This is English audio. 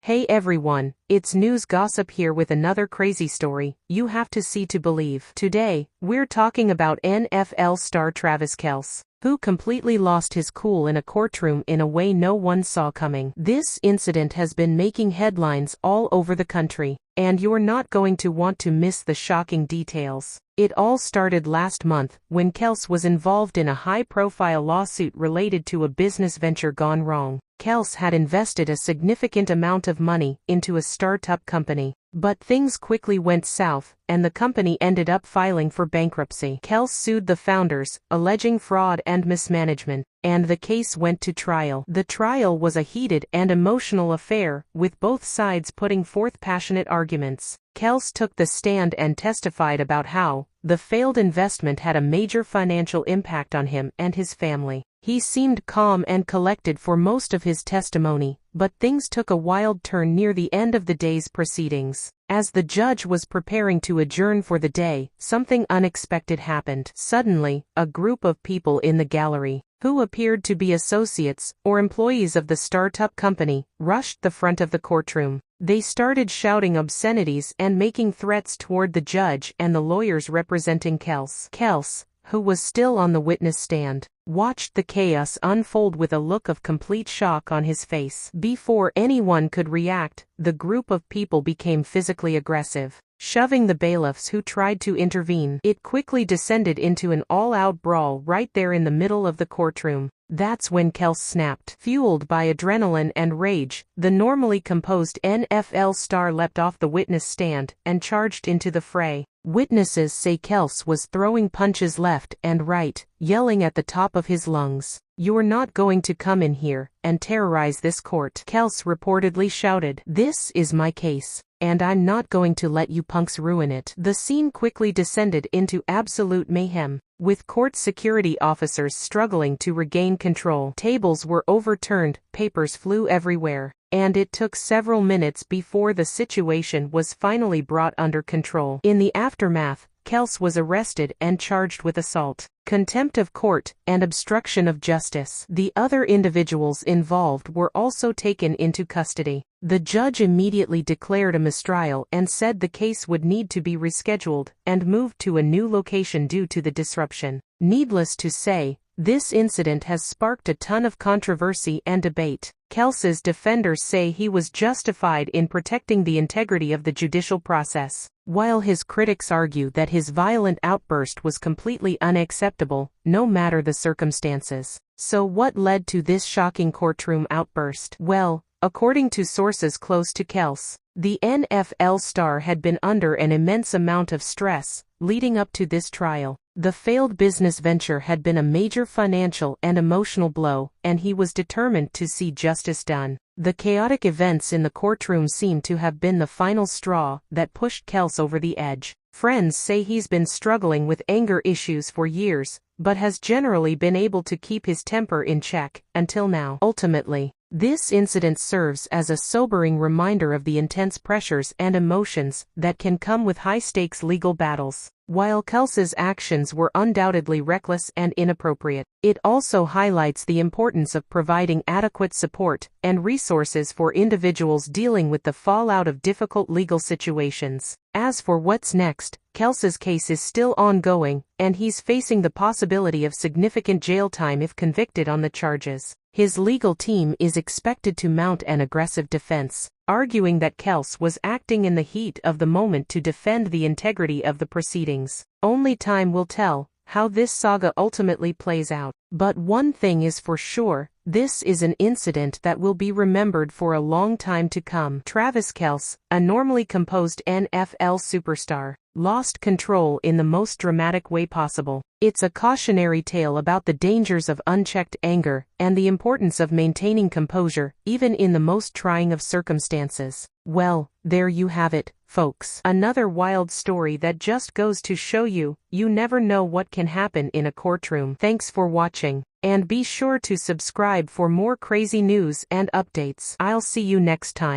Hey everyone, it's News Gossip here with another crazy story you have to see to believe. Today, we're talking about NFL star Travis Kelce, who completely lost his cool in a courtroom in a way no one saw coming. This incident has been making headlines all over the country, and you're not going to want to miss the shocking details. It all started last month when Kelce was involved in a high-profile lawsuit related to a business venture gone wrong. Kelce had invested a significant amount of money into a startup company, but things quickly went south, and the company ended up filing for bankruptcy. Kelce sued the founders, alleging fraud and mismanagement, and the case went to trial. The trial was a heated and emotional affair, with both sides putting forth passionate arguments. Kelce took the stand and testified about how the failed investment had a major financial impact on him and his family. He seemed calm and collected for most of his testimony, but things took a wild turn near the end of the day's proceedings. As the judge was preparing to adjourn for the day, something unexpected happened. Suddenly, a group of people in the gallery, who appeared to be associates or employees of the startup company, rushed the front of the courtroom. They started shouting obscenities and making threats toward the judge and the lawyers representing Kelce. Kelce, who was still on the witness stand, watched the chaos unfold with a look of complete shock on his face. Before anyone could react, the group of people became physically aggressive, shoving the bailiffs who tried to intervene. It quickly descended into an all-out brawl right there in the middle of the courtroom. That's when Kelce snapped. Fueled by adrenaline and rage, the normally composed NFL star leapt off the witness stand and charged into the fray. Witnesses say Kelce was throwing punches left and right, yelling at the top of his lungs, "You're not going to come in here and terrorize this court." Kelce reportedly shouted, "This is my case, and I'm not going to let you punks ruin it." The scene quickly descended into absolute mayhem, with court security officers struggling to regain control. Tables were overturned, papers flew everywhere, and it took several minutes before the situation was finally brought under control. In the aftermath, Kelce was arrested and charged with assault, contempt of court, and obstruction of justice. The other individuals involved were also taken into custody. The judge immediately declared a mistrial and said the case would need to be rescheduled and moved to a new location due to the disruption. Needless to say, this incident has sparked a ton of controversy and debate. Kelce's defenders say he was justified in protecting the integrity of the judicial process, while his critics argue that his violent outburst was completely unacceptable, no matter the circumstances. So what led to this shocking courtroom outburst? Well, according to sources close to Kelce, the NFL star had been under an immense amount of stress leading up to this trial. The failed business venture had been a major financial and emotional blow, and he was determined to see justice done. The chaotic events in the courtroom seem to have been the final straw that pushed Kelce over the edge. Friends say he's been struggling with anger issues for years, but has generally been able to keep his temper in check until now. Ultimately, this incident serves as a sobering reminder of the intense pressures and emotions that can come with high-stakes legal battles. While Kelce's actions were undoubtedly reckless and inappropriate, it also highlights the importance of providing adequate support and resources for individuals dealing with the fallout of difficult legal situations. As for what's next, Kelce's case is still ongoing, and he's facing the possibility of significant jail time if convicted on the charges. His legal team is expected to mount an aggressive defense, arguing that Kelce was acting in the heat of the moment to defend the integrity of the proceedings. Only time will tell how this saga ultimately plays out. But one thing is for sure, this is an incident that will be remembered for a long time to come. Travis Kelce, a normally composed NFL superstar, lost control in the most dramatic way possible. It's a cautionary tale about the dangers of unchecked anger and the importance of maintaining composure, even in the most trying of circumstances. Well, there you have it, folks. Another wild story that just goes to show you never know what can happen in a courtroom. Thanks for watching, and be sure to subscribe for more crazy news and updates. I'll see you next time.